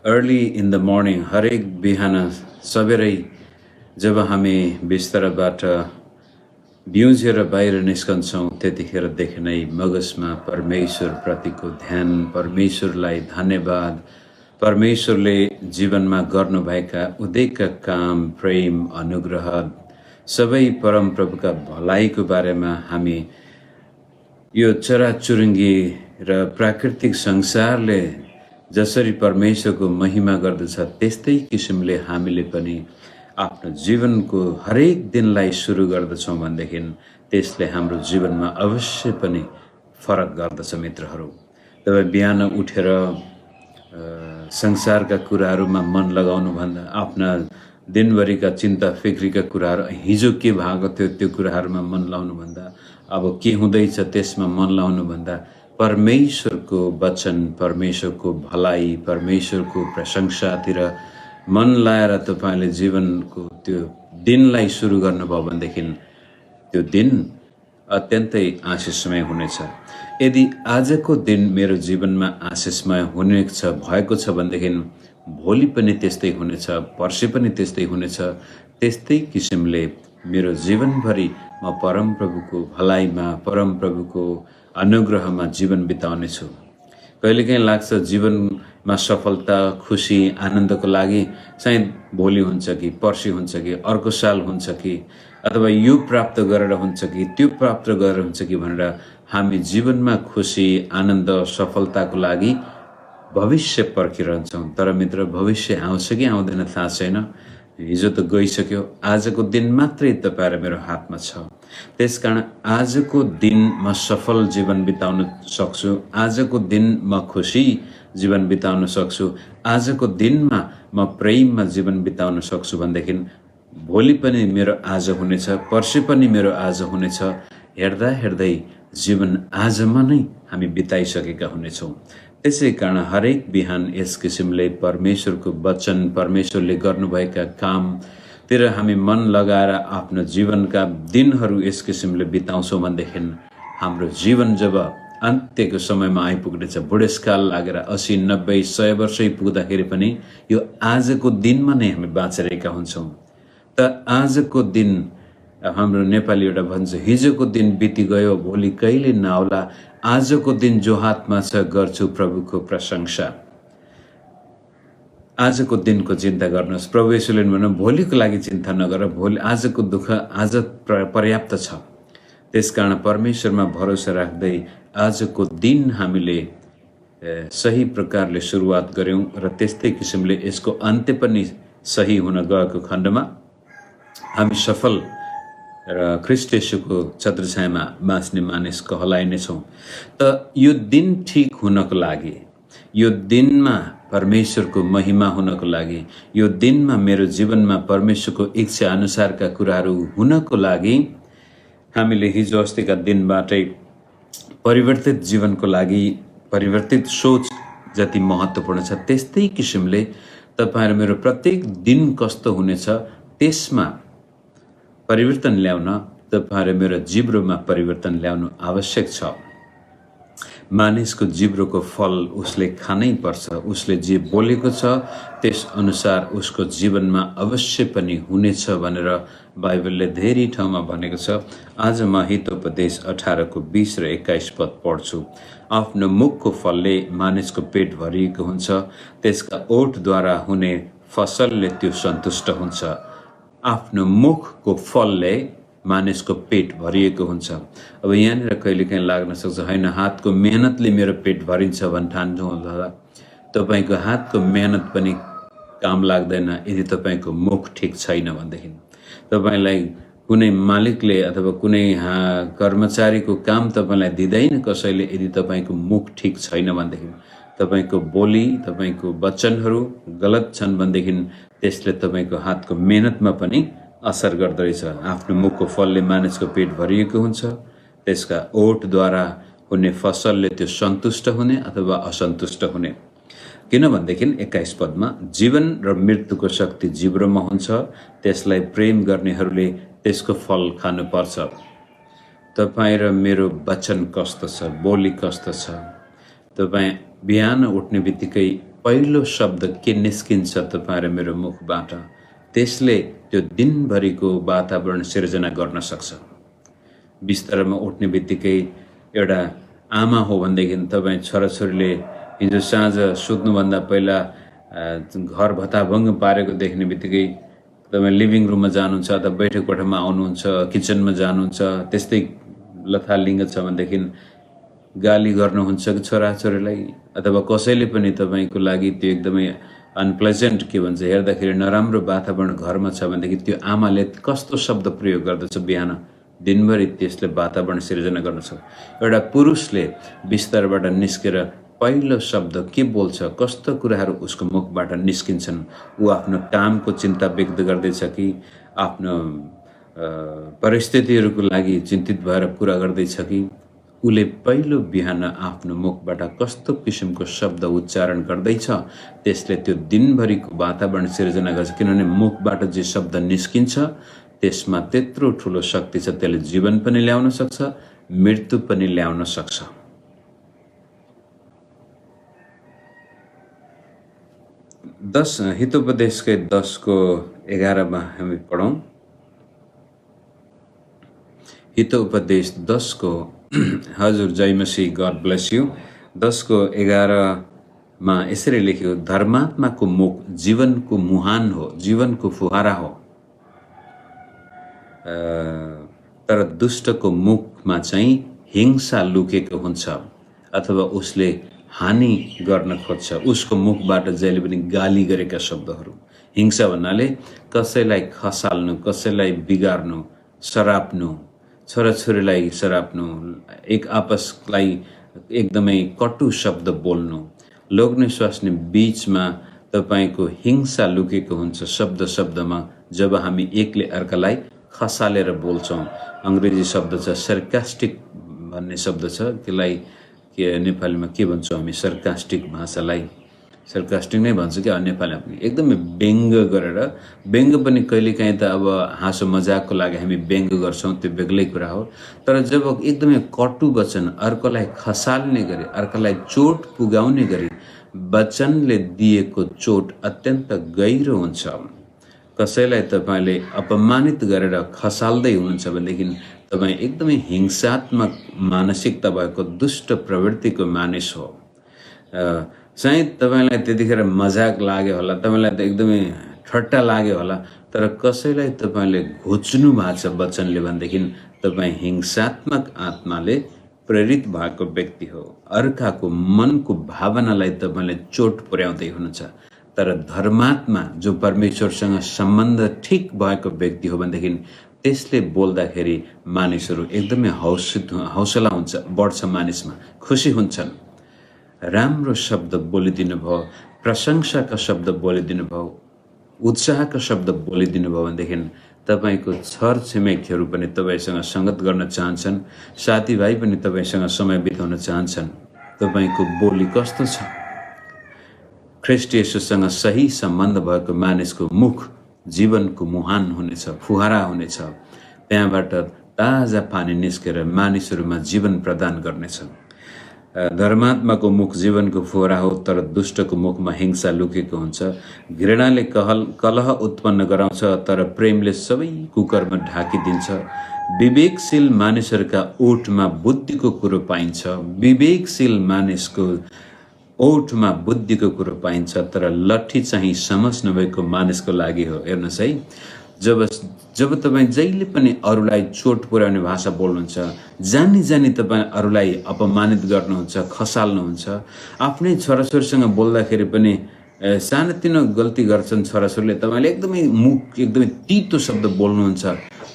Early in the morning हरेक बिहान सबेरै जब हामी बिस्तराबाट बिउजेर बाहिर निस्कन्छौँ त्यतिखेरदेखि नै मगजमा परमेश्वरप्रतिको ध्यान, परमेश्वरलाई धन्यवाद, परमेश्वरले जीवनमा गर्नुभएका उदेकका काम, प्रेम, अनुग्रह सबै परमप्रभुका भलाइको बारेमा हामी यो चराचुरुङ्गी र प्राकृतिक संसारले जसरी परमेश्वरको महिमा गर्दछ त्यस्तै किसिमले हामीले पनि आफ्नो जीवनको हरेक दिनलाई सुरु गर्दछौँ भनेदेखि त्यसले हाम्रो जीवनमा अवश्य पनि फरक गर्दछ मित्रहरू। तपाईँ बिहान उठेर संसारका कुराहरूमा मन लगाउनुभन्दा आफ्ना दिनभरिका चिन्ता फिक्रीका कुराहरू हिजो के भएको थियो त्यो कुराहरूमा मन लाउनुभन्दा अब के हुँदैछ त्यसमा मन लाउनुभन्दा परमेश्वरको वचन, परमेश्वरको भलाइ, परमेश्वरको प्रशंसातिर मन लाएर तपाईँले जीवनको त्यो दिनलाई सुरु गर्नुभयो भनेदेखि त्यो दिन अत्यन्तै आशिषमय हुनेछ। यदि आजको दिन मेरो जीवनमा आशिषमय भएको छ भनेदेखि भोलि पनि त्यस्तै हुनेछ, पर्सि पनि त्यस्तै हुनेछ। त्यस्तै किसिमले मेरो जीवनभरि म परमप्रभुको भलाइमा, परमप्रभुको अनुग्रहमा जीवन बिताउनेछु। कहिलेकाहीँ लाग्छ जीवनमा सफलता, खुसी, आनन्दको लागि सायद भोलि हुन्छ कि पर्सि हुन्छ कि अर्को साल हुन्छ कि अथवा यो प्राप्त गरेर हुन्छ कि त्यो प्राप्त गरेर हुन्छ कि भनेर हामी जीवनमा खुसी, आनन्द, सफलताको लागि भविष्य पर्खिरहन्छौँ। तर मित्र, भविष्य आउँछ कि आउँदैन थाहा छैन। हिजो त गइसक्यो, आजको दिन मात्रै तपाईँ र मेरो हातमा छ। त्यसकारण आजको दिन म सफल जीवन बिताउन सक्छु, आजको दिन म खुसी जीवन बिताउन सक्छु, आजको दिनमा म प्रेममा जीवन बिताउन सक्छु भनेदेखि भोलि पनि मेरो आज हुनेछ, पर्सि पनि मेरो आज हुनेछ। हेर्दा हेर्दै जीवन आजमा नै हामी बिताइसकेका हुनेछौँ। त्यसै कारण हरेक बिहान यस किसिमले परमेश्वरको वचन, परमेश्वरले गर्नुभएका कामतिर हामी मन लगाएर आफ्नो जीवनका दिनहरू यस किसिमले बिताउँछौँ भनेदेखि हाम्रो जीवन जब अन्त्यको समयमा आइपुग्नेछ, बुढेसकाल लागेर 80, 90, 100 वर्षै पुग्दाखेरि पनि यो आजको दिनमा नै हामी बाँचिरहेका हुन्छौँ। त आजको दिन हाम्रो नेपाली एउटा भन्छ, हिजोको दिन बिति गयो भोलि कहिले नआउला, आजको दिन जो हातमा छ गर्छु प्रभुको प्रशंसा। आजको दिनको चिन्ता गर्नुहोस्। प्रभु येशूले भन्नु भोलिको लागि चिन्ता नगर, भोलि आजको दुःख आज पर्याप्त छ। त्यसकारण परमेश्वरमा भरोसा राख्दै आजको दिन हामीले सही प्रकारले सुरुवात गऱ्यौँ र त्यस्तै किसिमले यसको अन्त्य पनि सही हुन गएको खण्डमा हामी सफल र ख्रीष्ट येशूको छत्रछायामा बाँच्ने मानिस कहलाइनेछौँ। त यो दिन ठिक हुनको लागि, यो दिनमा परमेश्वरको महिमा हुनको लागि, यो दिनमा मेरो जीवनमा परमेश्वरको इच्छा अनुसारका कुराहरू हुनको लागि हामीले हिजो अस्तिका दिनबाटै परिवर्तित जीवनको लागि परिवर्तित सोच जति महत्त्वपूर्ण छ त्यस्तै किसिमले तपाईँ र मेरो प्रत्येक दिन कस्तो हुनेछ त्यसमा परिवर्तन ल्याउन तपाईँ र मेरो जिब्रोमा परिवर्तन ल्याउनु आवश्यक छ। मानिसको जिब्रोको फल उसले खानै पर्छ। उसले जे बोलेको छ त्यस अनुसार उसको जीवनमा अवश्य पनि हुनेछ भनेर बाइबलले धेरै ठाउँमा भनेको छ। आज म हितोपदेश 18 को 20 र 21 पद पढ्छु। आफ्नो मुखको फलले मानिसको पेट भरिएको हुन्छ, त्यसका ओठद्वारा हुने फसलले त्यो सन्तुष्ट हुन्छ। आफ्नो मुखको फलले मानिसको पेट भरिएको हुन्छ। अब यहाँनिर कहिलेकाहीँ लाग्न सक्छ, होइन हातको मेहनतले मेरो पेट भरिन्छ भने ठान्छु होला। तपाईँको हातको मेहनत पनि काम लाग्दैन यदि तपाईँको मुख ठिक छैन भनेदेखि। तपाईँलाई कुनै मालिकले अथवा कुनै कर्मचारीको काम तपाईँलाई दिँदैन कसैले यदि तपाईँको मुख ठिक छैन भनेदेखि, तपाईँको बोली, तपाईँको वचनहरू गलत छन् भनेदेखि त्यसले तपाईँको हातको मेहनतमा पनि असर गर्दो रहेछ। आफ्नो मुखको फलले मानिसको पेट भरिएको हुन्छ, त्यसका ओठद्वारा हुने फसलले त्यो सन्तुष्ट हुने अथवा असन्तुष्ट हुने। किनभनेदेखि 21 पदमा जीवन र मृत्युको शक्ति जिब्रोमा हुन्छ, त्यसलाई प्रेम गर्नेहरूले त्यसको फल खानुपर्छ। तपाईँ र मेरो वचन कस्तो छ, बोली कस्तो छ। तपाईँ बिहान उठ्ने बित्तिकै पहिलो शब्द के निस्किन्छ तपाईँ र मेरो मुखबाट, त्यसले त्यो दिनभरिको वातावरण सिर्जना गर्न सक्छ। बिस्तारमा उठ्ने बित्तिकै एउटा आमा हो भनेदेखि तपाईँ छोराछोरीले हिजो साँझ सुत्नुभन्दा पहिला घर भताभङ्ग पारेको देख्ने बित्तिकै तपाईँ लिभिङ रुममा जानुहुन्छ अथवा बैठक कोठामा आउनुहुन्छ, किचनमा जानुहुन्छ, त्यस्तै लथालिङ्ग छ भनेदेखि गाली गर्नुहुन्छ कि छोराछोरीलाई, अथवा कसैले पनि तपाईँको लागि त्यो एकदमै अनप्लेजेन्ट के भन्छ हेर्दाखेरि नराम्रो वातावरण घरमा छ भनेदेखि त्यो आमाले कस्तो शब्द प्रयोग गर्दछ बिहान दिनभरि त्यसले वातावरण सिर्जना गर्न सक्छ। एउटा पुरुषले बिस्तारबाट निस्केर पहिलो शब्द के बोल्छ, कस्तो कुराहरू उसको मुखबाट निस्किन्छन्, ऊ आफ्नो कामको चिन्ता व्यक्त गर्दैछ कि आफ्नो परिस्थितिहरूको लागि चिन्तित भएर कुरा गर्दैछ कि उसले पहिलो बिहान आफ्नो मुखबाट कस्तो किसिमको शब्द उच्चारण गर्दैछ त्यसले त्यो दिनभरिको वातावरण सिर्जना गर्छ। किनभने मुखबाट जे शब्द निस्किन्छ त्यसमा त्यत्रो ठुलो शक्ति छ, त्यसले जीवन पनि ल्याउन सक्छ, मृत्यु पनि ल्याउन सक्छ। हितोपदेशकै 10:11 हामी पढौँ। हितोपदेश 10 हजुर जय मसीह, गॉड ब्लेस यू। 10:11 यसरी लेख्यो, धर्मात्माको मुख जीवनको मुहान हो, जीवनको फुहारा हो, तर दुष्टको मुखमा चाहिँ हिंसा लुकेको हुन्छ अथवा उसले हानि गर्न खोज्छ। उसको मुखबाट जहिले पनि गाली गरेका शब्दहरू, हिंसा भन्नाले कसैलाई खसाल्नु, कसैलाई बिगार्नु, सराप्नु, छोराछोरीलाई सराप्नु, एक आपसलाई एकदमै कटु शब्द बोल्नु, लोग्ने स्वास्नी बीचमा तपाईको हिंसा लुकेको हुन्छ। शब्दमा जब हामी एकले अर्कालाई खसालेर बोल्छौँ, अङ्ग्रेजी शब्द छ सर्कास्टिक भन्ने शब्द छ, त्यसलाई के नेपालीमा के भन्छौँ हामी, सर्कास्टिक भाषालाई सर्कास्टिक नै भन्छ क्या नेपालीमा पनि, एकदमै व्यङ्ग गरेर। व्यङ्ग पनि कहिलेकाहीँ त अब हाँसो मजाकको लागि हामी व्यङ्ग गर्छौँ, त्यो बेग्लै कुरा हो। तर जब एकदमै कटु वचन, अर्कोलाई खसाल्ने गरी, अर्कोलाई चोट पुगाउने गरी वचनले दिएको चोट अत्यन्त गहिरो हुन्छ। कसैलाई तपाईँले अपमानित गरेर खसाल्दै हुनुहुन्छ भनेदेखि तपाईँ एकदमै हिंसात्मक मानसिकता भएको दुष्ट प्रवृत्तिको मानिस हो। सायद तपाईँलाई त्यतिखेर मजाक लाग्यो होला, तपाईँलाई त एकदमै ठट्टा लाग्यो होला, तर कसैलाई तपाईँले घोच्नु भएको छ वचनले भनेदेखि तपाईँ हिंसात्मक आत्माले प्रेरित भएको व्यक्ति हो। अर्काको मनको भावनालाई तपाईँले चोट पुर्याउँदै हुनुहुन्छ। तर धर्मात्मा जो परमेश्वरसँग सम्बन्ध ठिक भएको व्यक्ति हो भनेदेखि त्यसले बोल्दाखेरि मानिसहरू एकदमै हौसला हुन्छ, बढ्छ, मानिसमा खुसी हुन्छन्। राम्रो शब्द बोलिदिनु भयो, प्रशंसाका शब्द बोलिदिनु भयो, उत्साहका शब्द बोलिदिनु भयो भनेदेखि तपाईँको छरछिमेकीहरू पनि तपाईँसँग सङ्गत गर्न चाहन्छन्, साथीभाइ पनि तपाईँसँग समय बिताउन चाहन्छन्। तपाईँको बोली कस्तो छ? ख्रीष्ट येशूसँग सही सम्बन्ध भएको मानिसको मुख जीवनको मुहान हुनेछ, फुहारा हुनेछ। त्यहाँबाट ताजा पानी निस्केर मानिसहरूमा जीवन प्रदान गर्नेछ। धर्मात्माको मुख जीवनको फुहारा हो, तर दुष्टको मुखमा हिंसा लुकेको हुन्छ। घृणाले कलह उत्पन्न गराउँछ, तर प्रेमले सबै कुकर्म ढाकिदिन्छ। विवेकशील मानिसहरूका ओठमा बुद्धिको कुरो पाइन्छ, विवेकशील मानिसको ओठमा बुद्धिको कुरो पाइन्छ, तर लट्ठी चाहिँ समझ नभएको मानिसको लागि हो। हेर्नुहोस् है, जब तपाईँ जहिले पनि अरूलाई चोट पुर्याउने भाषा बोल्नुहुन्छ, जानी जानी तपाईँ अरूलाई अपमानित गर्नुहुन्छ, खसाल्नुहुन्छ। आफ्नै छोराछोरीसँग बोल्दाखेरि पनि सानोतिनो गल्ती गर्छन् छोराछोरीले, तपाईँले एकदमै तितो शब्द बोल्नुहुन्छ,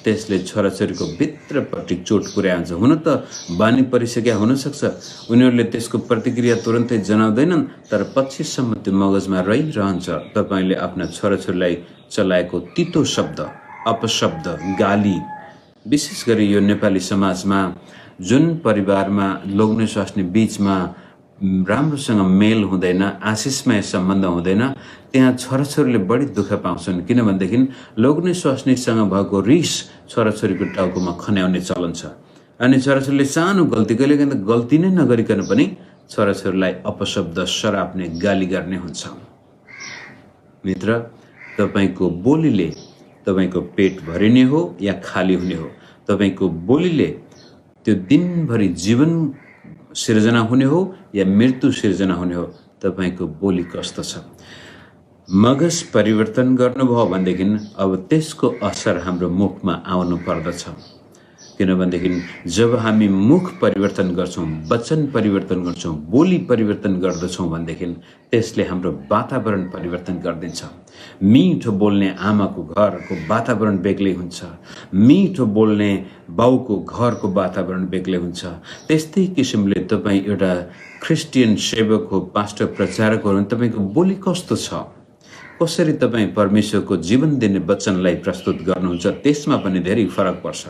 त्यसले छोराछोरीको भित्रपट्टि चोट पुर्याउँछ। हुन त बानी परिसकेका हुनसक्छ, उनीहरूले त्यसको प्रतिक्रिया तुरन्तै जनाउँदैनन्, तर पछिसम्म त्यो मगजमा रहिरहन्छ। तपाईँले आफ्ना छोराछोरीलाई चलाएको तितो शब्द, अपशब्द, गाली। विशेष गरी यो नेपाली समाजमा जुन परिवारमा लोग्ने स्वास्नी बीचमा राम्रोसँग मेल हुँदैन, आशिषमय सम्बन्ध हुँदैन, त्यहाँ छोराछोरीले बढी दुःख पाउँछन्। किनभनेदेखि लोग्ने स्वास्नीसँग भएको रिस छोराछोरीको टाउकोमा खन्याउने चलन छ। अनि छोराछोरीले सानो गल्ती, कहिलेकाहीँ त गल्ती नै नगरिकन पनि छोराछोरीलाई अपशब्द सराप्ने गाली गर्ने हुन्छ। मित्र, तपाईको बोलीले तपाईको पेट भरिने हो या खाली हुने हो? तपाईको बोलीले त्यो दिनभरि जीवन सिर्जना हुने हो या मृत्यु सिर्जना हुने हो? तपाईको बोली कस्तो छ? मगज परिवर्तन गर्नुभयो भनेदेखि अब त्यसको असर हाम्रो मुखमा आउनु पर्दछ। किनभनेदेखि जब हामी मुख परिवर्तन गर्छौँ, वचन परिवर्तन गर्छौँ, बोली परिवर्तन गर्दछौँ भनेदेखि त्यसले हाम्रो वातावरण परिवर्तन गरिदिन्छ। मिठो बोल्ने आमाको घरको वातावरण बेग्लै हुन्छ, मिठो बोल्ने बाउको घरको वातावरण बेग्लै हुन्छ। त्यस्तै किसिमले तपाईँ एउटा क्रिस्चियन सेवक हो, पास्टर प्रचारक हो भने तपाईँको बोली कस्तो छ? कसरी तपाईँ परमेश्वरको जीवन दिने वचनलाई प्रस्तुत गर्नुहुन्छ, त्यसमा पनि धेरै फरक पर्छ।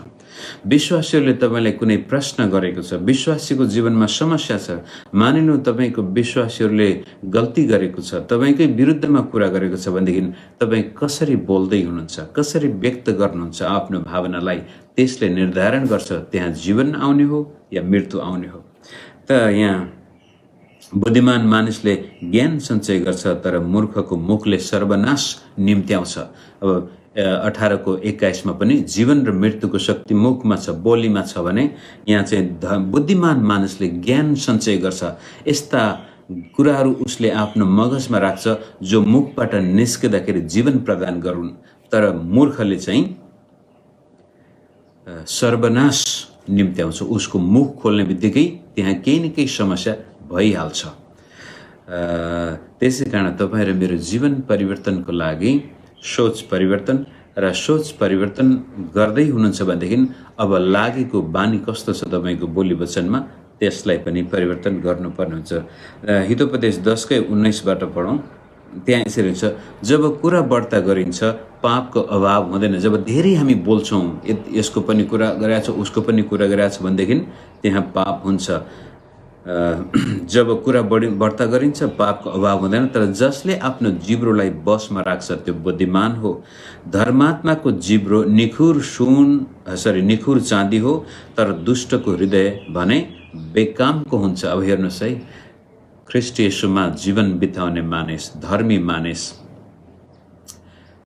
विश्वासीहरूले तपाईँलाई कुनै प्रश्न गरेको छ, विश्वासीको जीवनमा समस्या छ, मानिनु तपाईँको विश्वासीहरूले गल्ती गरेको छ, तपाईँकै विरुद्धमा कुरा गरेको छ भनेदेखि तपाईँ कसरी बोल्दै हुनुहुन्छ, कसरी व्यक्त गर्नुहुन्छ आफ्नो भावनालाई, त्यसले निर्धारण गर्छ त्यहाँ जीवन आउने हो या मृत्यु आउने हो। त यहाँ बुद्धिमान मानिसले ज्ञान सञ्चय गर्छ, तर मूर्खको मुखले सर्वनाश निम्त्याउँछ। अब 18:21 पनि जीवन र मृत्युको शक्ति मुखमा छ, बोलीमा छ भने यहाँ चाहिँ बुद्धिमान मानिसले ज्ञान सञ्चय गर्छ। यस्ता कुराहरू उसले आफ्नो मगजमा राख्छ जो मुखबाट निस्किँदाखेरि जीवन प्रदान गरून्, तर मूर्खले चाहिँ सर्वनाश निम्त्याउँछ। उसको मुख खोल्ने बित्तिकै त्यहाँ केही न केही समस्या भइहाल्छ। त्यसै कारण तपाईँ र मेरो जीवन परिवर्तनको लागि सोच परिवर्तन र सोच परिवर्तन गर्दै हुनुहुन्छ भनेदेखि अब लागेको बानी कस्तो छ तपाईँको बोली वचनमा, त्यसलाई पनि परिवर्तन गर्नुपर्ने हुन्छ। हितोपदेश 10:19बाट पढौँ। त्यहाँ यसरी हुन्छ, जब कुरा बढ्ता गरिन्छ पापको अभाव हुँदैन। जब धेरै हामी बोल्छौँ, यसको पनि कुरा गरेको छ, उसको पनि कुरा गरेको छ भनेदेखि त्यहाँ पाप हुन्छ। जब कुरा बढ्ता गरिन्छ पापको अभाव हुँदैन, तर जसले आफ्नो जिब्रोलाई बसमा राख्छ त्यो बुद्धिमान हो। धर्मात्माको जिब्रो निखुर चाँदी हो, तर दुष्टको हृदय भने बेकामको हुन्छ। अब हेर्नुहोस् है, ख्रीष्ट येशूमा जीवन बिताउने मानिस, धर्मी मानिस,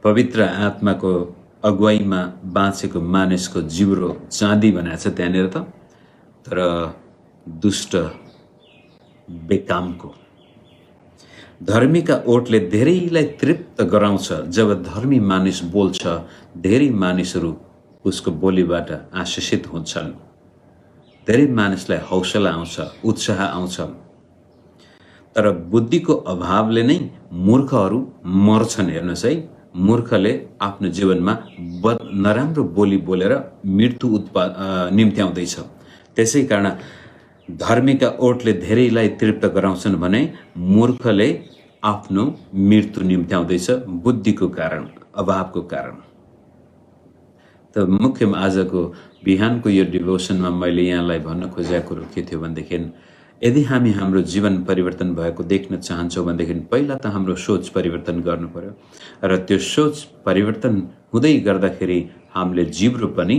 पवित्र आत्माको अगुवाईमा बाँचेको मानिसको जिब्रो चाँदी भनेको छ त्यहाँनिर त, तर दुष्ट बेकामको। धर्मीका ओठले धेरैलाई तृप्त गराउँछ। जब धर्मी मानिस बोल्छ, धेरै मानिसहरू उसको बोलीबाट आशिषित हुन्छन्। धेरै मानिसलाई हौसला आउँछ, उत्साह आउँछ। तर बुद्धिको अभावले नै मूर्खहरू मर्छन्। हेर्नुहोस् है, मूर्खले आफ्नो जीवनमा नराम्रो बोली बोलेर मृत्यु निम्त्याउँदैछ। त्यसै कारण धर्मीका ओठले धेरैलाई तृप्त गराउँछन् भने मूर्खले आफ्नो मृत्यु निम्त्याउँदैछ बुद्धिको कारण, अभावको कारण। त मुख्यमा आजको बिहानको यो डिभोसनमा मैले यहाँलाई भन्न खोजेको कुरो के थियो भनेदेखि, यदि हामी हाम्रो जीवन परिवर्तन भएको देख्न चाहन्छौँ भनेदेखि पहिला त हाम्रो सोच परिवर्तन गर्नु पर्यो, र त्यो सोच परिवर्तन हुँदै गर्दाखेरि हामीले जिब्रो पनि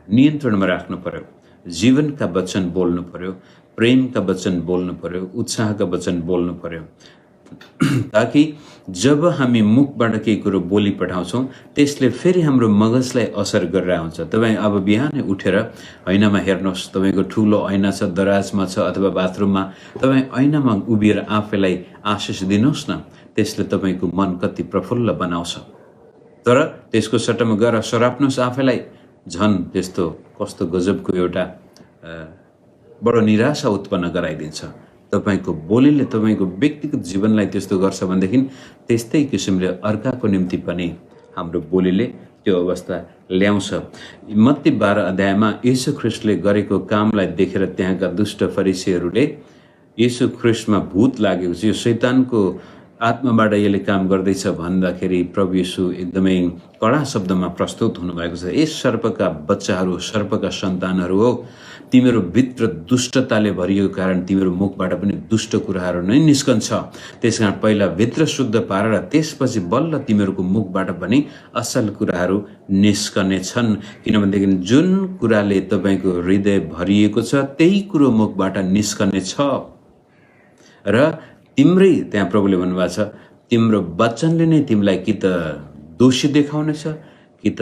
नियन्त्रणमा राख्नु पर्यो। जीवनका वचन बोल्नु पर्यो, प्रेमका वचन बोल्नु पर्यो, उत्साहका वचन बोल्नु पर्यो, ताकि जब हामी मुखबाट केही कुरो बोली पठाउँछौँ त्यसले फेरि हाम्रो मगजलाई असर गरेर हुन्छ। तपाईँ अब बिहानै उठेर ऐनामा हेर्नुहोस्, तपाईँको ठुलो ऐना छ, दराजमा छ अथवा बाथरुममा, तपाईँ ऐनामा उभिएर आफैलाई आशिष दिनुहोस् न, त्यसले तपाईँको मन कति प्रफुल्ल बनाउँछ। तर त्यसको सट्टामा गएर सराप्नुहोस् आफैलाई, झन् त्यस्तो कस्तो गजबको एउटा बडो निराशा उत्पन्न गराइदिन्छ। तपाईँको बोलीले तपाईँको व्यक्तिगत जीवनलाई त्यस्तो गर्छ भनेदेखि त्यस्तै किसिमले अर्काको निम्ति पनि हाम्रो बोलीले त्यो अवस्था ल्याउँछ। मत्ती 12 येशू ख्रीष्टले गरेको कामलाई देखेर त्यहाँका दुष्ट फरिसीहरूले येशू ख्रीष्टमा भूत लागेको छ, यो शैतानको आत्माबाट यसले काम गर्दैछ भन्दाखेरि प्रभु येशू एकदमै कडा शब्दमा प्रस्तुत हुनुभएको छ। यस सर्पका बच्चाहरू, सर्पका सन्तानहरू हो, तिमीहरू भित्र दुष्टताले भरिएको कारण तिमीहरू मुखबाट पनि दुष्ट कुराहरू नै निस्कन्छ। त्यसकारण पहिला भित्र शुद्ध पारेर त्यसपछि बल्ल तिमीहरूको मुखबाट पनि असल कुराहरू निस्कनेछन्। किनभनेदेखि जुन कुराले तपाईँको हृदय भरिएको छ त्यही कुरो मुखबाट निस्कनेछ। र तिम्रै, त्यहाँ प्रभुले भन्नुभएको छ, तिम्रो वचनले नै तिमीलाई कि त दोषी देखाउनेछ कि त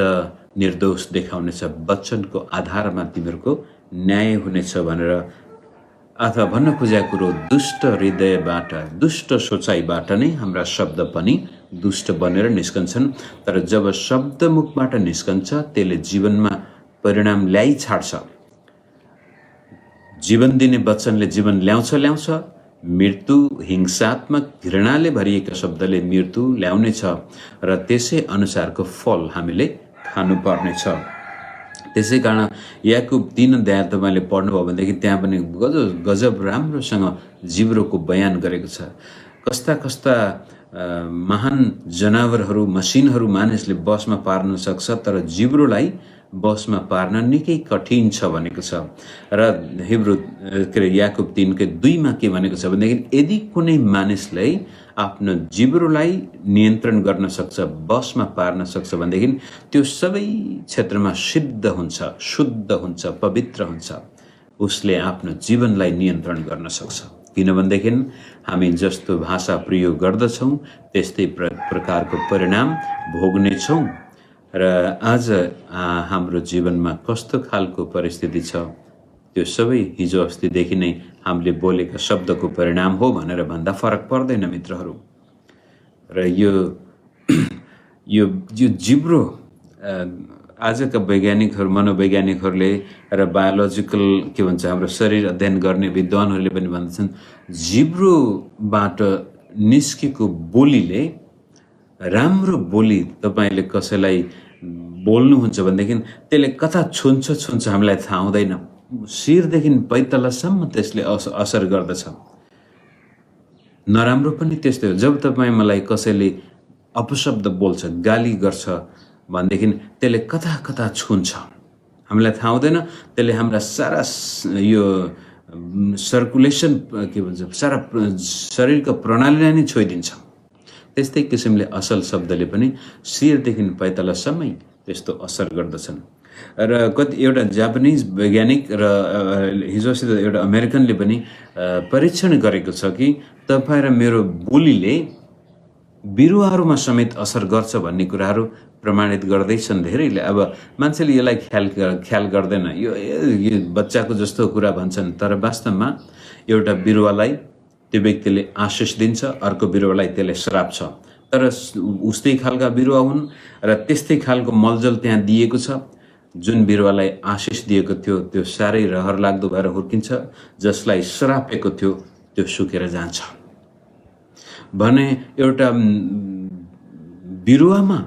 निर्दोष देखाउनेछ। वचनको आधारमा तिमीहरूको न्याय हुनेछ भनेर, अथवा भन्न खोजेको कुरो दुष्ट हृदयबाट, दुष्ट सोचाइबाट नै हाम्रा शब्द पनि दुष्ट बनेर निस्कन्छन्। तर जब शब्द मुखबाट निस्कन्छ त्यसले जीवनमा परिणाम ल्याइ छाड्छ। जीवन दिने वचनले जीवन ल्याउँछ। मृत्यु, हिंसात्मक घृणाले भरिएका शब्दले मृत्यु ल्याउनेछ र त्यसै अनुसारको फल हामीले खानुपर्नेछ। त्यसै कारण याकुब 3 अध्याय तपाईँले पढ्नुभयो भनेदेखि त्यहाँ पनि गजब राम्रोसँग जिब्रोको बयान गरेको छ। कस्ता कस्ता महान जनावरहरू, मसिनहरू मानिसले बसमा पार्न सक्छ, तर जिब्रोलाई बसमा पार्न निकै कठिन छ भनेको छ। र हिब्रू याकुब 3:2 के भनेको छ भनेदेखि यदि कुनै मानिसले आफ्नो जिब्रोलाई नियन्त्रण गर्न सक्छ, बसमा पार्न सक्छ भनेदेखि त्यो सबै क्षेत्रमा सिद्ध हुन्छ, शुद्ध हुन्छ, पवित्र हुन्छ। उसले आफ्नो जीवनलाई नियन्त्रण गर्न सक्छ। किनभनेदेखि हामी जस्तो भाषा प्रयोग गर्दछौँ त्यस्तै प्रकारको परिणाम भोग्नेछौँ। र आज हाम्रो जीवनमा कस्तो खालको परिस्थिति छ त्यो सबै हिजो अस्तिदेखि नै हामीले बोलेका शब्दको परिणाम हो भनेर भन्दा फरक पर्दैन मित्रहरू। र यो जिब्रो आजका वैज्ञानिकहरू, मनोवैज्ञानिकहरूले र बायोलोजिकल के भन्छ हाम्रो शरीर अध्ययन गर्ने विद्वानहरूले पनि भन्छन् जिब्रोबाट निस्केको बोलीले, राम्रो बोली तपाईँले कसैलाई बोल्नुहुन्छ भनेदेखि त्यसले कता छुन्छ हामीलाई थाहा हुँदैन। शिरदेखि पैतालासम्म त्यसले असर गर्दछ। नराम्रो पनि त्यस्तै हो। जब तपाईँ मलाई कसैले अपशब्द बोल्छ, गाली गर्छ भनेदेखि त्यसले कता कता छुन्छ हामीलाई थाहा हुँदैन। त्यसले हाम्रा सारा यो सर्कुलेसन के भन्छ, सारा शरीरको प्रणालीलाई नै छोइदिन्छ। त्यस्तै किसिमले असल शब्दले पनि शिरदेखि पैतालासम्मै त्यस्तो असर गर्दछन्। र एउटा जापानिज वैज्ञानिक र हिजोसित एउटा अमेरिकनले पनि परीक्षण गरेको छ कि तपाईँ र मेरो बोलीले बिरुवाहरूमा समेत असर गर्छ भन्ने कुराहरू प्रमाणित गर्दैछन् धेरैले। अब मान्छेले यसलाई ख्याल गर्दैन, यो बच्चाको जस्तो कुरा भन्छन्, तर वास्तवमा एउटा बिरुवालाई त्यो व्यक्तिले आशिष दिन्छ, अर्को बिरुवालाई त्यसले श्राप छ। तर उस्तै खालका बिरुवा हुन् र त्यस्तै खालको मलजल त्यहाँ दिएको छ। जुन बिरुवालाई आशिष दिएको थियो त्यो साह्रै रहर लाग्दो भएर हुर्किन्छ, जसलाई श्रापेको थियो त्यो सुकेर जान्छ। भने एउटा बिरुवामा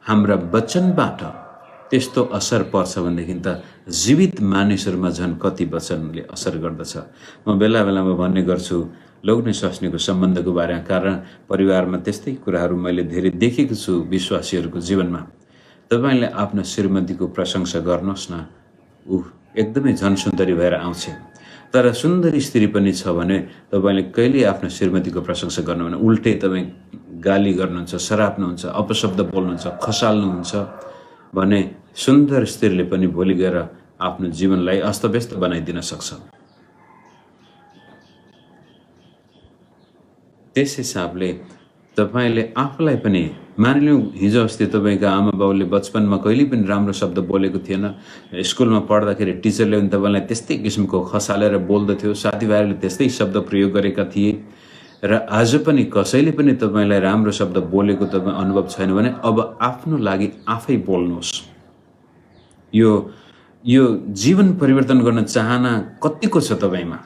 हाम्रा वचनबाट त्यस्तो असर पर्छ भनेदेखि त जीवित मानिसहरूमा झन् कति वचनले असर गर्दछ। म बेला बेलामा भन्ने गर्छु लौग्ने स्वास्नीको सम्बन्धको बारेमा, कारण परिवारमा त्यस्तै कुराहरू मैले धेरै देखेको छु विश्वासीहरूको जीवनमा। तपाईँले आफ्नो श्रीमतीको प्रशंसा गर्नुहोस् न, एकदमै झन् सुन्दरी भएर आउँछ। तर सुन्दरी स्त्री पनि छ भने तपाईँले कहिले आफ्नो श्रीमतीको प्रशंसा गर्नु भने उल्टै तपाईँ गाली गर्नुहुन्छ, सराप्नुहुन्छ, अपशब्द बोल्नुहुन्छ, खसाल्नुहुन्छ भने सुन्दर स्त्रीले पनि भोलि गएर आफ्नो जीवनलाई अस्तव्यस्त बनाइदिन सक्छ। त्यस हिसाबले तपाईँले आफूलाई पनि, मानिलिउँ हिजो अस्ति तपाईँको आमा बाउले बचपनमा कहिले पनि राम्रो शब्द बोलेको थिएन, स्कुलमा पढ्दाखेरि टिचरले पनि तपाईँलाई त्यस्तै किसिमको खसालेर बोल्दथ्यो, साथीभाइहरूले त्यस्तै शब्द प्रयोग गरेका थिए, र आज पनि कसैले पनि तपाईँलाई राम्रो शब्द बोलेको तपाईँ अनुभव छैन भने अब आफ्नो लागि आफै बोल्नुहोस्। यो जीवन परिवर्तन गर्न चाहना कतिको छ तपाईँमा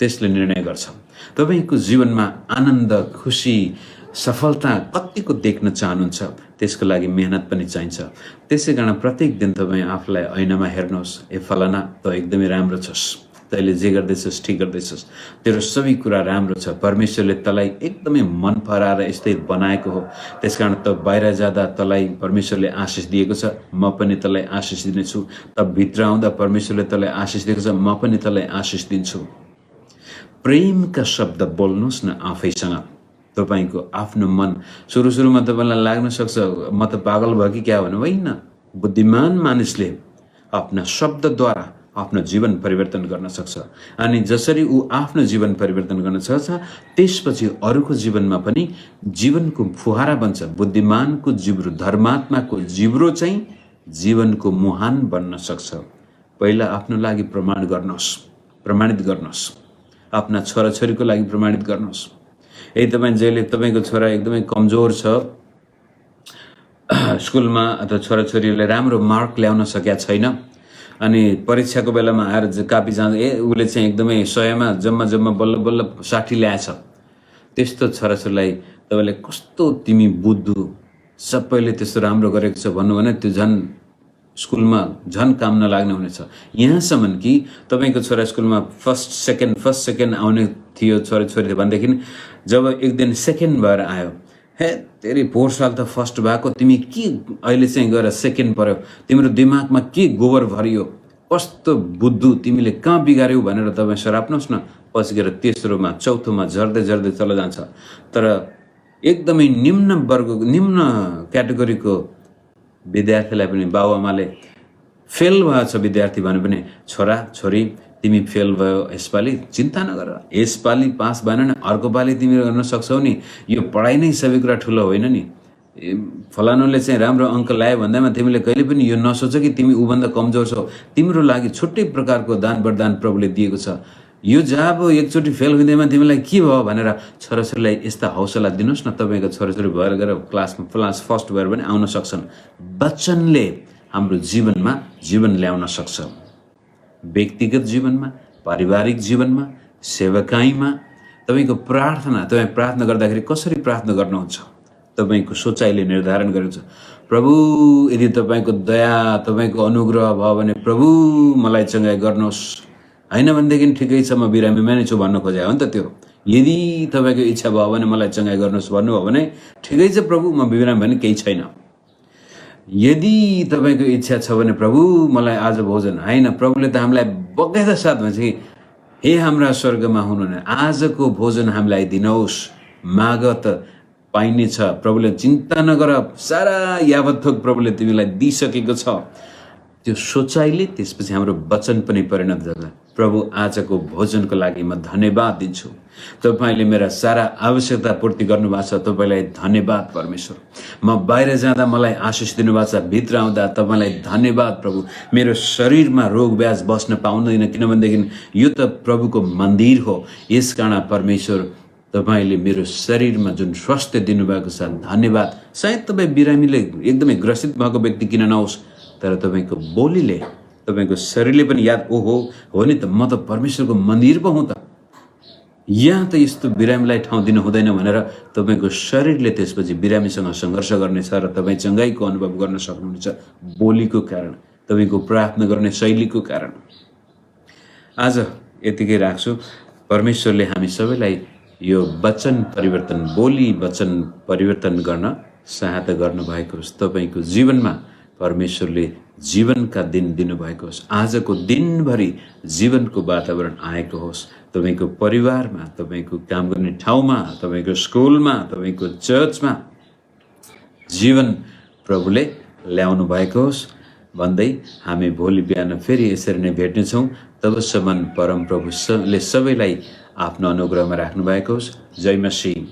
त्यसले निर्णय गर्छ। तपाईँको जीवनमा आनन्द, खुसी, सफलता कतिको देख्न चाहनुहुन्छ त्यसको लागि मेहनत पनि चाहिन्छ। त्यसै कारण प्रत्येक दिन तपाईँ आफूलाई ऐनामा हेर्नुहोस्, ए फलाना त एकदमै राम्रो छस्, तैँले जे गर्दैछस् ठिक गर्दैछस्, तेरो सबै कुरा राम्रो छ, परमेश्वरले तँलाई एकदमै मन पराएर यस्तै बनाएको हो। त्यसकारण त बाहिर जाँदा तँलाई परमेश्वरले आशिष दिएको छ, म पनि तँलाई आशिष दिनेछु। त भित्र आउँदा परमेश्वरले तँलाई आशिष दिएको छ, म पनि तँलाई आशिष दिन्छु। प्रेमका शब्द बोल्नुहोस् न आफैसँग। तपाईँको आफ्नो मन सुरुमा तपाईँलाई लाग्न सक्छ म त पागल भयो कि क्या भन्नु, होइन। बुद्धिमान मानिसले आफ्ना शब्दद्वारा आफ्नो जीवन परिवर्तन गर्न सक्छ। अनि जसरी ऊ आफ्नो जीवन परिवर्तन गर्न सक्छ, त्यसपछि अरूको जीवनमा पनि जीवनको फुहारा बन्छ। बुद्धिमानको जिब्रो, धर्मात्माको जिब्रो चाहिँ जीवनको मुहान बन्न सक्छ। पहिला आफ्नो लागि प्रमाणित गर्नुहोस्, आफ्ना छोराछोरीको लागि प्रमाणित गर्नुहोस्। यदि जहिले तपाईँको छोरा एकदमै कमजोर छ, स्कुलमा अथवा छोराछोरीले राम्रो मार्क ल्याउन सकेका छैन, अनि परीक्षाको बेलामा आएर कापी जाँदा उसले चाहिँ एकदमै 100मा जम्मा बल्ल 60 ल्याएछ, त्यस्तो छोराछोरीलाई तपाईँले कस्तो तिमी बुद्धु, सबैले त्यस्तो राम्रो गरेको छ भन्नु भने त्यो झन् स्कुलमा झन् काम नलाग्ने हुनेछ। यहाँसम्म कि तपाईँको छोरा स्कुलमा फर्स्ट सेकेन्ड आउने थियो छोराछोरी भनेदेखि जब एक दिन सेकेन्ड भएर आयो, हे तेरि पोहोर साल त फर्स्ट भएको, तिमी के अहिले चाहिँ गएर सेकेन्ड पर्यो, तिम्रो दिमागमा के गोबर भरियो, कस्तो बुद्धु, तिमीले कहाँ बिगार्यौ भनेर तपाईँ सराप्नुहोस् न। पछि गएर तेस्रोमा चौथोमा झर्दै चला जान्छ। तर एकदमै निम्न क्याटेगोरीको विद्यार्थीलाई पनि बाबुआमाले फेल भएछ विद्यार्थी भने पनि छोरा छोरी तिमी फेल भयो यसपालि, चिन्ता नगर, यसपालि पास भएन नि अर्को पालि तिमी गर्न सक्छौ नि, यो पढाइ नै सबै कुरा ठुलो होइन नि। फलानुले चाहिँ राम्रो अङ्क ल्यायो भन्दैमा तिमीले कहिले पनि यो नसोच कि तिमी उभन्दा कमजोर छौ। तिम्रो लागि छुट्टै प्रकारको दान वरदान प्रभुले दिएको छ। यो जब एकचोटि फेल हुँदैमा तिमीलाई के भयो भनेर छोराछोरीलाई यस्ता हौसला दिनुहोस् न। तपाईँको छोराछोरी भएर गएर क्लास फर्स्ट भएर पनि आउन सक्छन्। वचनले हाम्रो जीवनमा जीवन ल्याउन सक्छ। व्यक्तिगत जीवनमा, पारिवारिक जीवनमा, सेवकाईमा, तपाईँको प्रार्थना, तपाईँ प्रार्थना गर्दाखेरि कसरी प्रार्थना गर्नुहुन्छ, तपाईँको सोचाइले निर्धारण गरेको छ। प्रभु यदि तपाईँको दया, तपाईँको अनुग्रह भयो भने प्रभु मलाई चङ्गाइ गर्नुहोस्, होइन भनेदेखि ठिकै छ म बिरामीमा नै छु भन्नु खोजे हो नि त। त्यो यदि तपाईँको इच्छा भयो भने मलाई चङ्गाइ गर्नुहोस् भन्नुभयो भने ठिकै छ प्रभु म बिरामी भने केही छैन। यदि तपाईँको इच्छा छ भने प्रभु मलाई आज भोजन, होइन प्रभुले त हामीलाई बगैँचा साथ भन्छ कि हे हाम्रा स्वर्गमा हुनुहुने आजको भोजन हामीलाई दिनुहोस्, माग त पाइनेछ, प्रभुले चिन्ता नगर, सारा यावत थोक प्रभुले तिमीलाई दिइसकेको छ। त्यो सोचाइले त्यसपछि हाम्रो वचन पनि परिणत गर्छ। प्रभु आजको भोजनको लागि म धन्यवाद दिन्छु, तपाईँले मेरा सारा आवश्यकता पूर्ति गर्नुभएको छ, तपाईँलाई धन्यवाद परमेश्वर। म बाहिर जाँदा मलाई आशिष दिनुभएको छ, भित्र आउँदा तपाईँलाई धन्यवाद प्रभु। मेरो शरीरमा रोग ब्याज बस्न पाउँदैन, किनभनेदेखि यो त प्रभुको मन्दिर हो। यसकारण परमेश्वर तपाईँले मेरो शरीरमा जुन स्वास्थ्य दिनुभएको छ धन्यवाद। सायद तपाईँ बिरामीले एकदमै ग्रसित भएको व्यक्ति किन नहोस्, तर तपाईँको बोलीले, तपाईँको शरीरले पनि याद, ओहो हो नि त म त परमेश्वरको मन्दिर पो हुँ त, यहाँ त यस्तो बिरामीलाई ठाउँ दिनु हुँदैन भनेर तपाईँको शरीरले त्यसपछि बिरामीसँग सङ्घर्ष गर्नेछ र तपाईँ चङ्गाइको अनुभव गर्न सक्नुहुनेछ। बोलीको कारण, तपाईँको प्रार्थना गर्ने शैलीको कारण। आज यतिकै राख्छु। परमेश्वरले हामी सबैलाई यो वचन परिवर्तन, बोली वचन परिवर्तन गर्न सहायता गर्नुभएको होस्। तपाईँको जीवनमा परमेश्वरले जीवनका दिन दिनुभएको होस्। आजको दिनभरि जीवनको वातावरण आएको होस्। तपाईँको परिवारमा, तपाईँको काम गर्ने ठाउँमा, तपाईँको स्कुलमा, तपाईँको चर्चमा जीवन प्रभुले ल्याउनु भएको होस् भन्दै हामी भोलि बिहान फेरि यसरी नै भेट्नेछौँ। तबसम्म परम प्रभुले सबैलाई आफ्नो अनुग्रहमा राख्नु भएको होस्। जय मसीह।